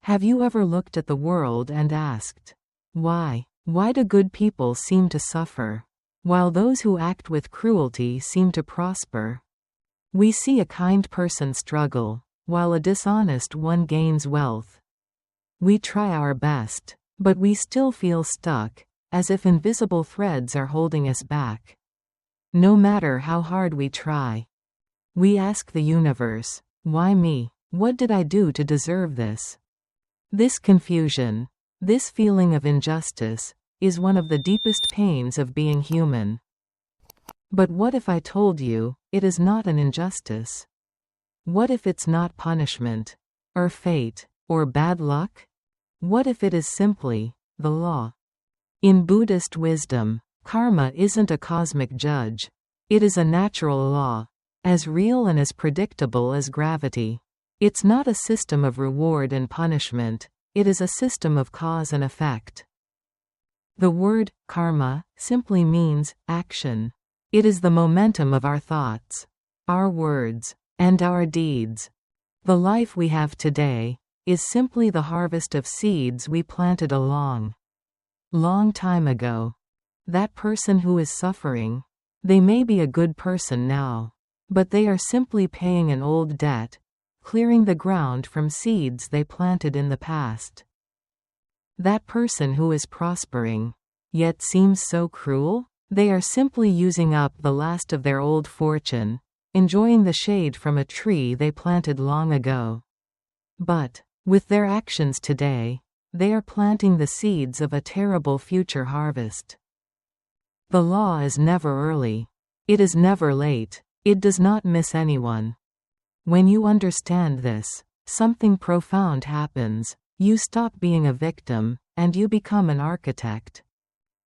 Have you ever looked at the world and asked, why? Why do good people seem to suffer, while those who act with cruelty seem to prosper? We see a kind person struggle, while a dishonest one gains wealth. We try our best, but we still feel stuck, as if invisible threads are holding us back. No matter how hard we try, we ask the universe, why me? What did I do to deserve this? This confusion, this feeling of injustice, is one of the deepest pains of being human. But what if I told you, it is not an injustice? What if it's not punishment, or fate, or bad luck? What if it is simply the law? In Buddhist wisdom, karma isn't a cosmic judge. It is a natural law, as real and as predictable as gravity. It's not a system of reward and punishment, it is a system of cause and effect. The word karma simply means action. It is the momentum of our thoughts, our words, and our deeds. The life we have today is simply the harvest of seeds we planted a long time ago. That person who is suffering, they may be a good person now, but they are simply paying an old debt, clearing the ground from seeds they planted in the past. That person who is prospering, yet seems so cruel, they are simply using up the last of their old fortune, enjoying the shade from a tree they planted long ago. But, with their actions today, they are planting the seeds of a terrible future harvest. The law is never early. It is never late. It does not miss anyone. When you understand this, something profound happens. You stop being a victim, and you become an architect.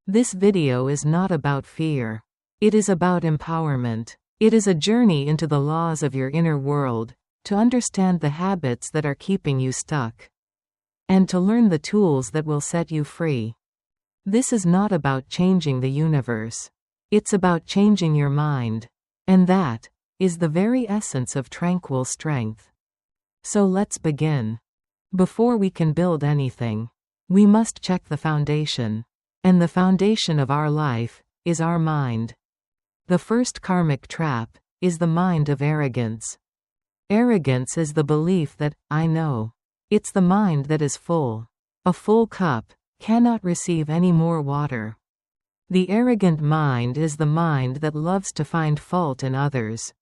This video is not about fear. It is about empowerment. It is a journey into the laws of your inner world, to understand the habits that are keeping you stuck, and to learn the tools that will set you free. This is not about changing the universe. It's about changing your mind. And that is the very essence of Tranquil Strength. So let's begin. Before we can build anything, we must check the foundation. And the foundation of our life is our mind. The first karmic trap is the mind of arrogance. Arrogance is the belief that, I know. It's the mind that is full. A full cup cannot receive any more water. The arrogant mind is the mind that loves to find fault in others.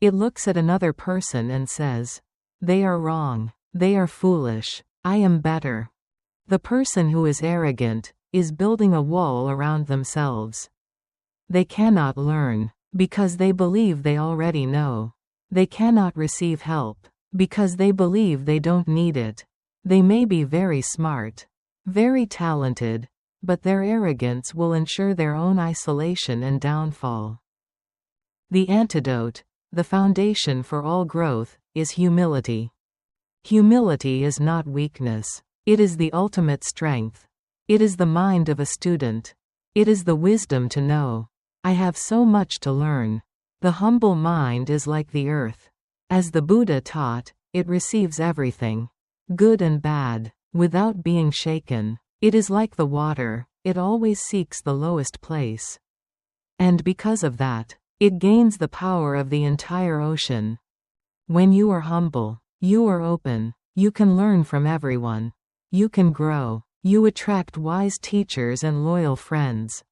It looks at another person and says, they are wrong, they are foolish, I am better. The person who is arrogant is building a wall around themselves. They cannot learn, because they believe they already know. They cannot receive help, because they believe they don't need it. They may be very smart, very talented, but their arrogance will ensure their own isolation and downfall. The antidote, the foundation for all growth, is humility. Humility is not weakness. It is the ultimate strength. It is the mind of a student. It is the wisdom to know, I have so much to learn. The humble mind is like the earth. As the Buddha taught, it receives everything, good and bad, without being shaken. It is like the water, it always seeks the lowest place. And because of that, it gains the power of the entire ocean. When you are humble, you are open, you can learn from everyone. You can grow, you attract wise teachers and loyal friends.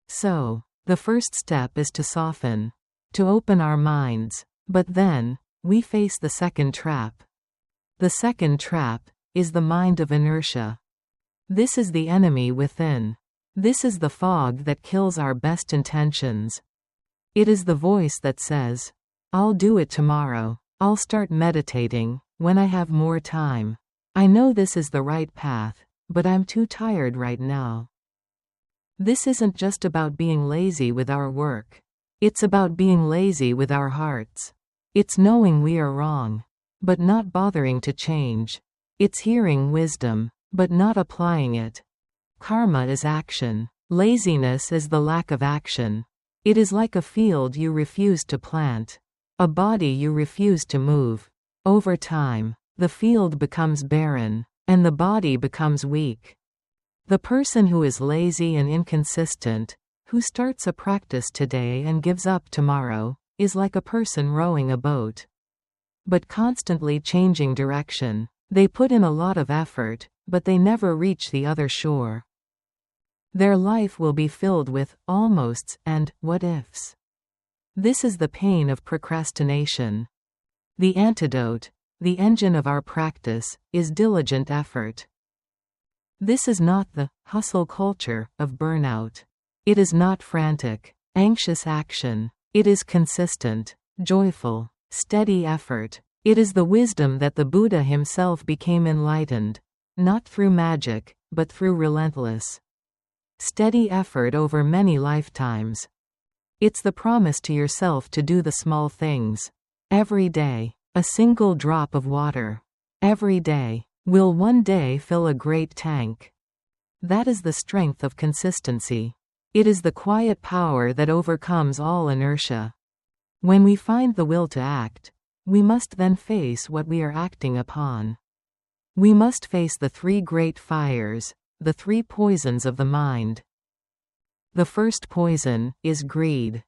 So, the first step is to soften, to open our minds. But then, we face the second trap. The second trap is the mind of inertia. This is the enemy within. This is the fog that kills our best intentions. It is the voice that says, I'll do it tomorrow. I'll start meditating when I have more time. I know this is the right path, but I'm too tired right now. This isn't just about being lazy with our work. It's about being lazy with our hearts. It's knowing we are wrong, but not bothering to change. It's hearing wisdom, but not applying it. Karma is action. Laziness is the lack of action. It is like a field you refuse to plant, a body you refuse to move. Over time, the field becomes barren, and the body becomes weak. The person who is lazy and inconsistent, who starts a practice today and gives up tomorrow, is like a person rowing a boat, but constantly changing direction. They put in a lot of effort, but they never reach the other shore. Their life will be filled with almosts and what ifs. This is the pain of procrastination. The antidote, the engine of our practice, is diligent effort. This is not the hustle culture of burnout. It is not frantic, anxious action. It is consistent, joyful, steady effort. It is the wisdom that the Buddha himself became enlightened, not through magic, but through relentless, steady effort over many lifetimes. It's the promise to yourself to do the small things. Every day, a single drop of water. Every day, will one day fill a great tank. That is the strength of consistency. It is the quiet power that overcomes all inertia. When we find the will to act, we must then face what we are acting upon. We must face the three great fires, the three poisons of the mind. The first poison is greed.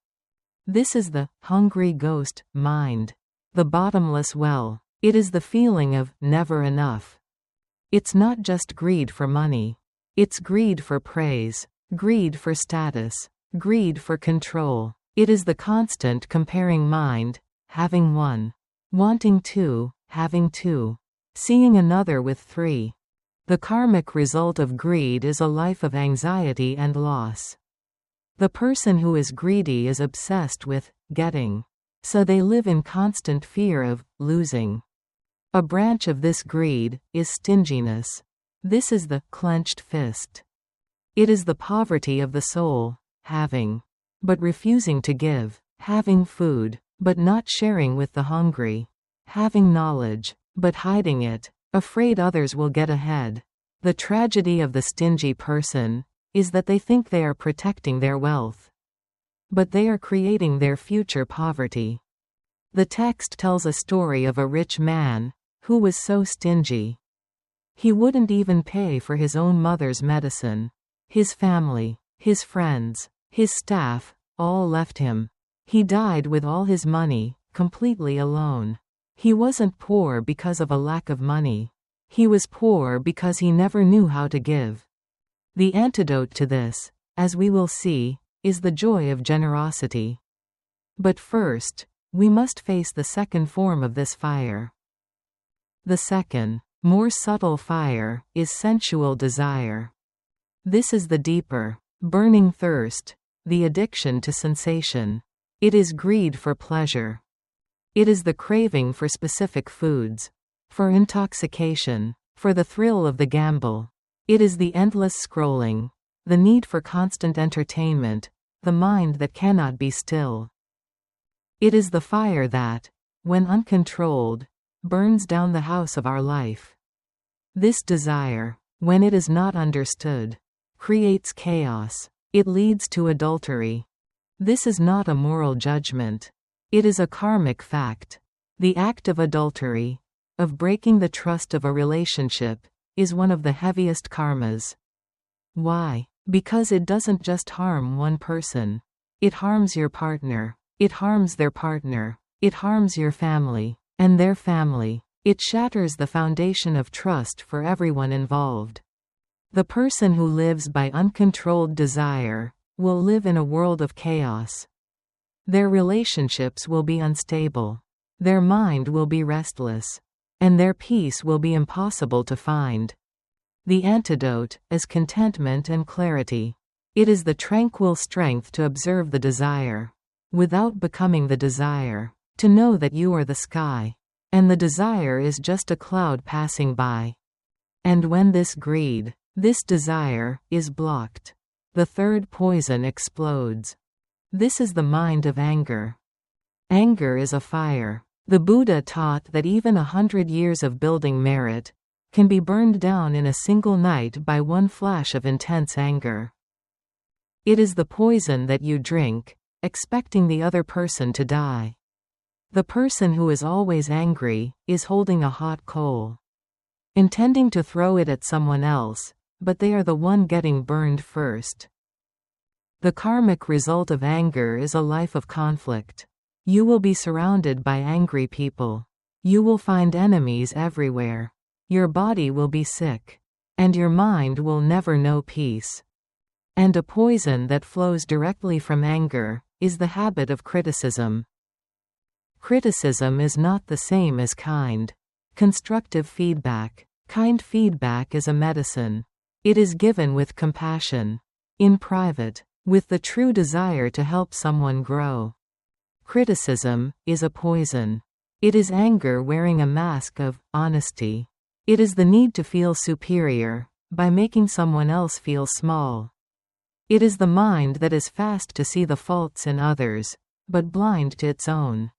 This is the hungry ghost mind, the bottomless well. It is the feeling of never enough. It's not just greed for money. It's greed for praise, greed for status, greed for control. It is the constant comparing mind, having one, wanting two, having two, seeing another with three. The karmic result of greed is a life of anxiety and loss. The person who is greedy is obsessed with getting, so they live in constant fear of losing. A branch of this greed is stinginess. This is the clenched fist. It is the poverty of the soul, having, but refusing to give, having food, but not sharing with the hungry, having knowledge, but hiding it, afraid others will get ahead. The tragedy of the stingy person is that they think they are protecting their wealth, but they are creating their future poverty. The text tells a story of a rich man who was so stingy. He wouldn't even pay for his own mother's medicine. His family, his friends, his staff, all left him. He died with all his money, completely alone. He wasn't poor because of a lack of money. He was poor because he never knew how to give. The antidote to this, as we will see, is the joy of generosity. But first, we must face the second form of this fire. The second, more subtle fire, is sensual desire. This is the deeper, burning thirst, the addiction to sensation. It is greed for pleasure. It is the craving for specific foods, for intoxication, for the thrill of the gamble. It is the endless scrolling, the need for constant entertainment, the mind that cannot be still. It is the fire that, when uncontrolled, burns down the house of our life. This desire, when it is not understood, creates chaos. It leads to adultery. This is not a moral judgment. It is a karmic fact. The act of adultery, of breaking the trust of a relationship, is one of the heaviest karmas. Why? Because it doesn't just harm one person. It harms your partner. It harms their partner. It harms your family, and their family. It shatters the foundation of trust for everyone involved. The person who lives by uncontrolled desire will live in a world of chaos. Their relationships will be unstable. Their mind will be restless. And their peace will be impossible to find. The antidote is contentment and clarity. It is the tranquil strength to observe the desire, without becoming the desire, to know that you are the sky, and the desire is just a cloud passing by. And when this greed, this desire, is blocked, the third poison explodes. This is the mind of anger. Anger is a fire. The Buddha taught that even 100 years of building merit can be burned down in a single night by one flash of intense anger. It is the poison that you drink, expecting the other person to die. The person who is always angry is holding a hot coal, intending to throw it at someone else, but they are the one getting burned first. The karmic result of anger is a life of conflict. You will be surrounded by angry people. You will find enemies everywhere. Your body will be sick. And your mind will never know peace. And a poison that flows directly from anger is the habit of criticism. Criticism is not the same as kind, constructive feedback. Kind feedback is a medicine. It is given with compassion, in private, with the true desire to help someone grow. Criticism is a poison. It is anger wearing a mask of honesty. It is the need to feel superior by making someone else feel small. It is the mind that is fast to see the faults in others, but blind to its own.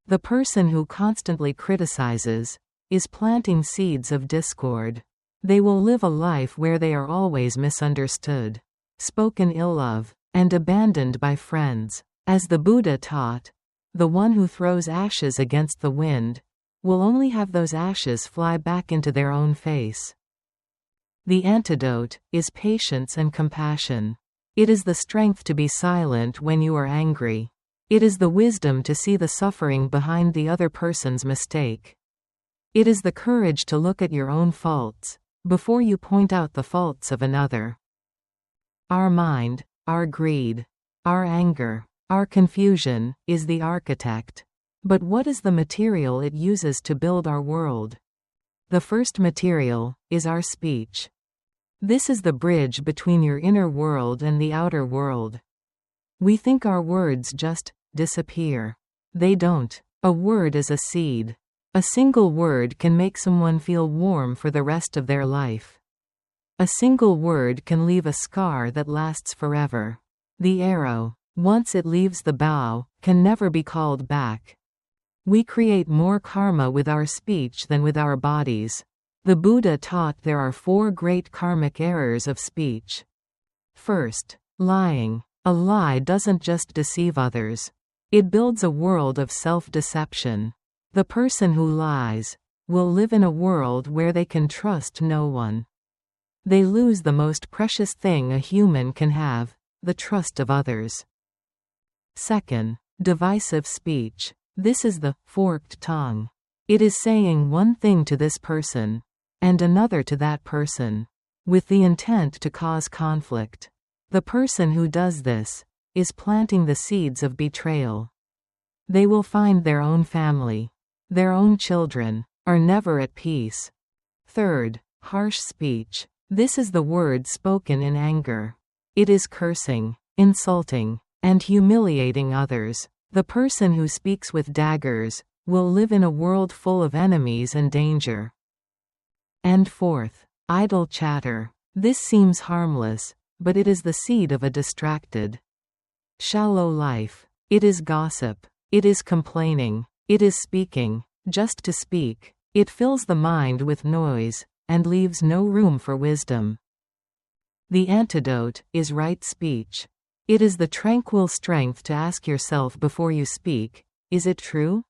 The person who constantly criticizes is planting seeds of discord. They will live a life where they are always misunderstood, spoken ill of, and abandoned by friends. As the Buddha taught, the one who throws ashes against the wind will only have those ashes fly back into their own face. The antidote is patience and compassion. It is the strength to be silent when you are angry. It is the wisdom to see the suffering behind the other person's mistake. It is the courage to look at your own faults before you point out the faults of another. Our mind, our greed, our anger, our confusion, is the architect. But what is the material it uses to build our world? The first material is our speech. This is the bridge between your inner world and the outer world. We think our words just disappear. They don't. A word is a seed. A single word can make someone feel warm for the rest of their life. A single word can leave a scar that lasts forever. The arrow, once it leaves the bow, can never be called back. We create more karma with our speech than with our bodies. The Buddha taught there are 4 great karmic errors of speech. First, lying. A lie doesn't just deceive others. It builds a world of self-deception. The person who lies will live in a world where they can trust no one. They lose the most precious thing a human can have, the trust of others. Second, divisive speech. This is the forked tongue. It is saying one thing to this person and another to that person, with the intent to cause conflict. The person who does this is planting the seeds of betrayal. They will find their own family, their own children, are never at peace. Third, harsh speech. This is the word spoken in anger. It is cursing, insulting, and humiliating others. The person who speaks with daggers will live in a world full of enemies and danger. And fourth, idle chatter. This seems harmless, but it is the seed of a distracted, shallow life. It is gossip. It is complaining. It is speaking, just to speak. It fills the mind with noise, and leaves no room for wisdom. The antidote is right speech. It is the tranquil strength to ask yourself before you speak, is it true?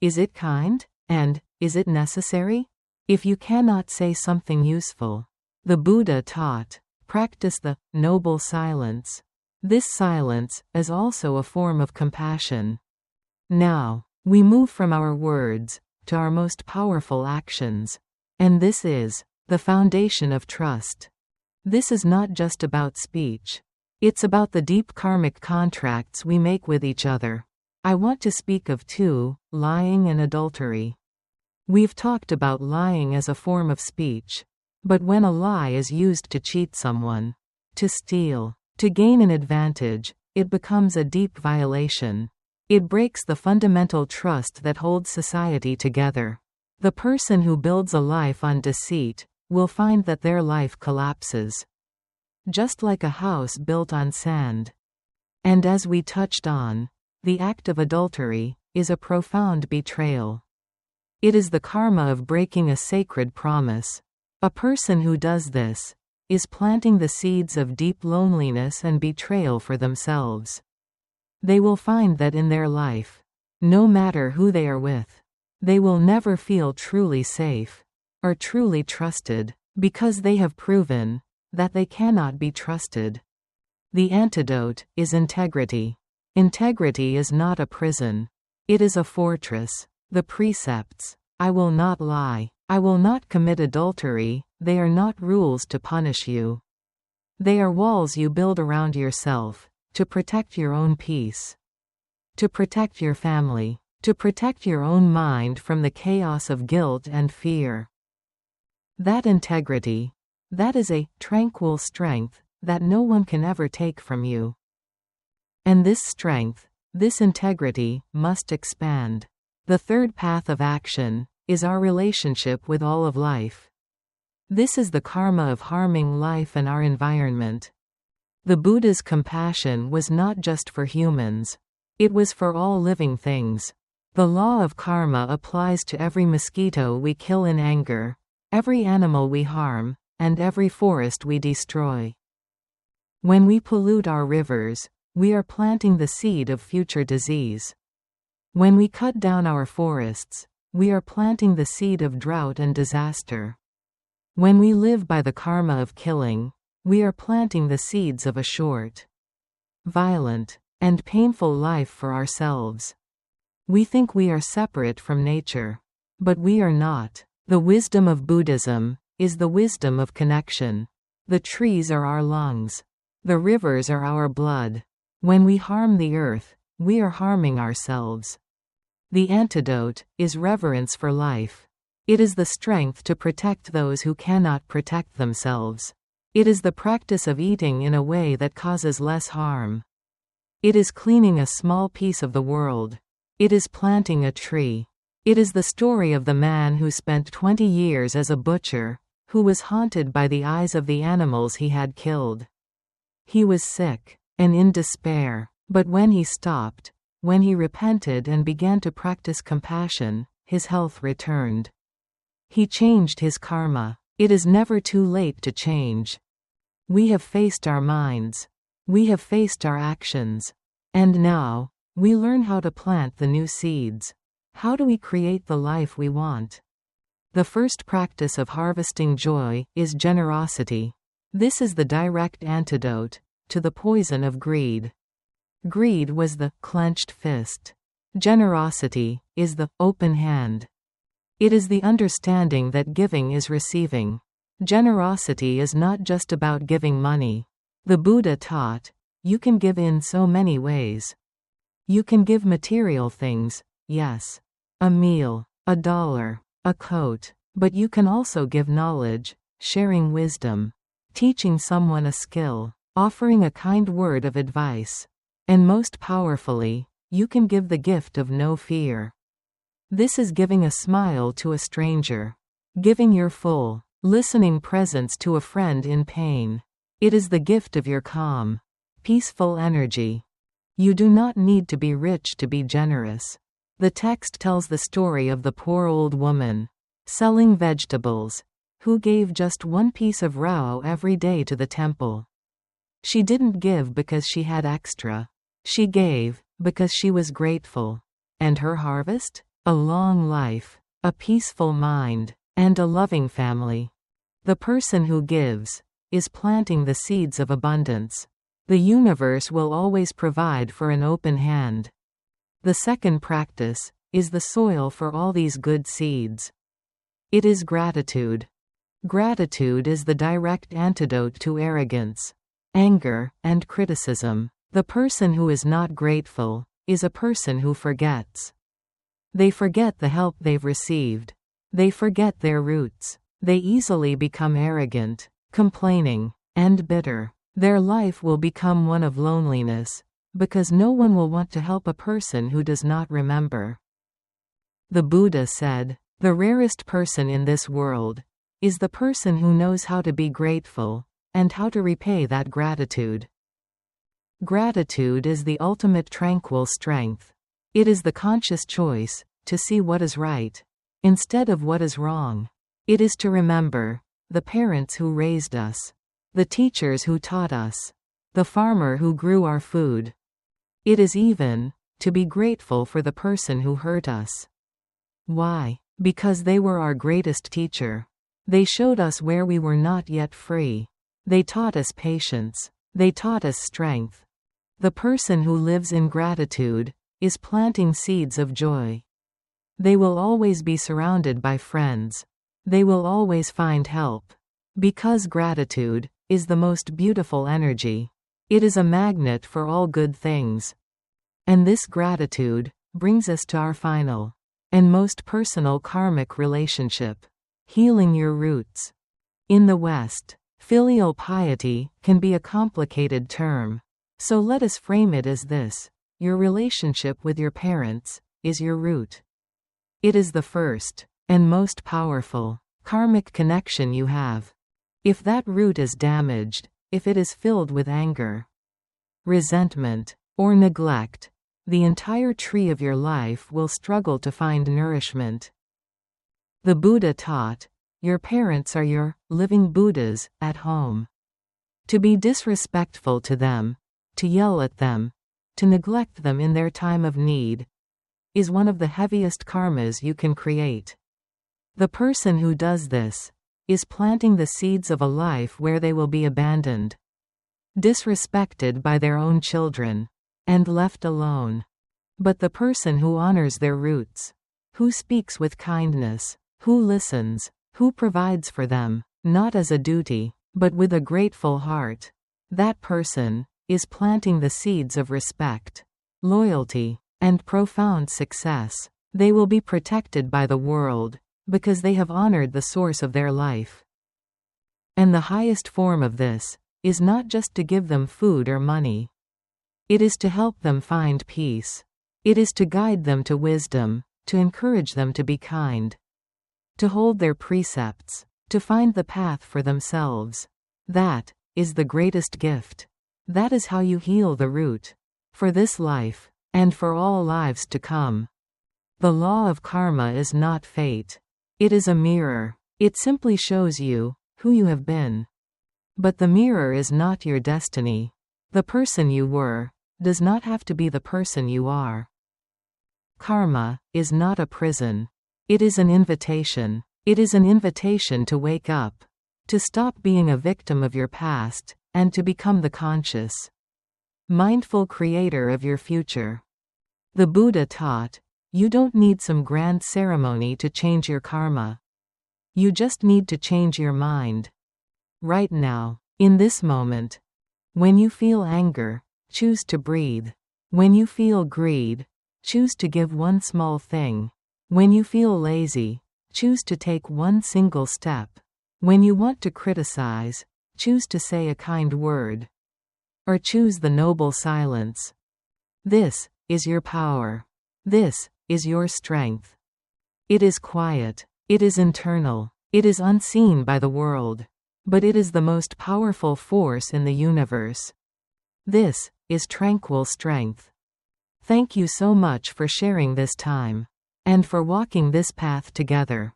Is it kind? And, is it necessary? If you cannot say something useful, the Buddha taught, practice the noble silence. This silence is also a form of compassion. Now, we move from our words to our most powerful actions. And this is the foundation of trust. This is not just about speech. It's about the deep karmic contracts we make with each other. I want to speak of 2, lying and adultery. We've talked about lying as a form of speech. But when a lie is used to cheat someone, to steal, to gain an advantage, it becomes a deep violation. It breaks the fundamental trust that holds society together. The person who builds a life on deceit will find that their life collapses, just like a house built on sand. And as we touched on, the act of adultery is a profound betrayal. It is the karma of breaking a sacred promise. A person who does this is planting the seeds of deep loneliness and betrayal for themselves. They will find that in their life, No matter who they are with. They will never feel truly safe or truly trusted, because they have proven that they cannot be trusted. The antidote is integrity. Integrity is not a prison. It is a fortress. The precepts, I will not lie, I will not commit adultery, they are not rules to punish you. They are walls you build around yourself, to protect your own peace, to protect your family, to protect your own mind from the chaos of guilt and fear. That integrity, that is a tranquil strength that no one can ever take from you. And this strength, this integrity, must expand. The third path of action is our relationship with all of life. This is the karma of harming life and our environment. The Buddha's compassion was not just for humans. It was for all living things. The law of karma applies to every mosquito we kill in anger, every animal we harm, and every forest we destroy. When we pollute our rivers, we are planting the seed of future disease. When we cut down our forests, we are planting the seed of drought and disaster. When we live by the karma of killing, we are planting the seeds of a short, violent, and painful life for ourselves. We think we are separate from nature. But we are not. The wisdom of Buddhism is the wisdom of connection. The trees are our lungs. The rivers are our blood. When we harm the earth, we are harming ourselves. The antidote is reverence for life. It is the strength to protect those who cannot protect themselves. It is the practice of eating in a way that causes less harm. It is cleaning a small piece of the world. It is planting a tree. It is the story of the man who spent 20 years as a butcher, who was haunted by the eyes of the animals he had killed. He was sick and in despair, but when he stopped, when he repented and began to practice compassion, his health returned. He changed his karma. It is never too late to change. We have faced our minds. We have faced our actions. And now, we learn how to plant the new seeds. How do we create the life we want? The first practice of harvesting joy is generosity. This is the direct antidote to the poison of greed. Greed was the clenched fist. Generosity is the open hand. It is the understanding that giving is receiving. Generosity is not just about giving money. The Buddha taught, you can give in so many ways. You can give material things, yes. A meal, $1, a coat. But you can also give knowledge, sharing wisdom, teaching someone a skill, offering a kind word of advice. And most powerfully, you can give the gift of no fear. This is giving a smile to a stranger. Giving your full, listening presence to a friend in pain. It is the gift of your calm, peaceful energy. You do not need to be rich to be generous. The text tells the story of the poor old woman, selling vegetables, who gave just one piece of rao every day to the temple. She didn't give because she had extra. She gave because she was grateful. And her harvest? A long life, a peaceful mind, and a loving family. The person who gives is planting the seeds of abundance. The universe will always provide for an open hand. The second practice is the soil for all these good seeds. It is gratitude. Gratitude is the direct antidote to arrogance, anger, and criticism. The person who is not grateful is a person who forgets. They forget the help they've received. They forget their roots. They easily become arrogant, complaining, and bitter. Their life will become one of loneliness, because no one will want to help a person who does not remember. The Buddha said, the rarest person in this world is the person who knows how to be grateful, and how to repay that gratitude. Gratitude is the ultimate tranquil strength. It is the conscious choice to see what is right instead of what is wrong. It is to remember the parents who raised us, the teachers who taught us, the farmer who grew our food. It is even to be grateful for the person who hurt us. Why? Because they were our greatest teacher. They showed us where we were not yet free. They taught us patience. They taught us strength. The person who lives in gratitude is planting seeds of joy. They will always be surrounded by friends. They will always find help. Because gratitude is the most beautiful energy. It is a magnet for all good things. And this gratitude brings us to our final and most personal karmic relationship: healing your roots. In the West, filial piety can be a complicated term. So let us frame it as this: your relationship with your parents is your root. It is the first and most powerful karmic connection you have. If that root is damaged, if it is filled with anger, resentment, or neglect, the entire tree of your life will struggle to find nourishment. The Buddha taught, your parents are your living Buddhas at home. To be disrespectful to them, to yell at them, to neglect them in their time of need, is one of the heaviest karmas you can create. The person who does this is planting the seeds of a life where they will be abandoned, disrespected by their own children, and left alone. But the person who honors their roots, who speaks with kindness, who listens, who provides for them, not as a duty, but with a grateful heart, that person is planting the seeds of respect, loyalty, and profound success. They will be protected by the world, because they have honored the source of their life. And the highest form of this is not just to give them food or money. It is to help them find peace. It is to guide them to wisdom, to encourage them to be kind, to hold their precepts, to find the path for themselves. That is the greatest gift. That is how you heal the root, for this life, and for all lives to come. The law of karma is not fate. It is a mirror. It simply shows you who you have been. But the mirror is not your destiny. The person you were does not have to be the person you are. Karma is not a prison. It is an invitation. It is an invitation to wake up, to stop being a victim of your past, and to become the conscious, mindful creator of your future. The Buddha taught, you don't need some grand ceremony to change your karma. You just need to change your mind. Right now, in this moment. When you feel anger, choose to breathe. When you feel greed, choose to give one small thing. When you feel lazy, choose to take one single step. When you want to criticize, choose to say a kind word. Or choose the noble silence. This is your power. This is your strength. It is quiet. It is internal. It is unseen by the world. But it is the most powerful force in the universe. This is Tranquil Strength. Thank you so much for sharing this time, and for walking this path together.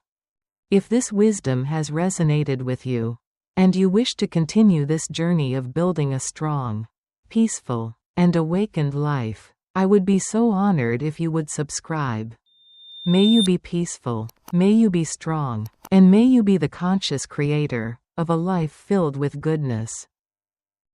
If this wisdom has resonated with you, and you wish to continue this journey of building a strong, peaceful, and awakened life, I would be so honored if you would subscribe. May you be peaceful, may you be strong, and may you be the conscious creator of a life filled with goodness.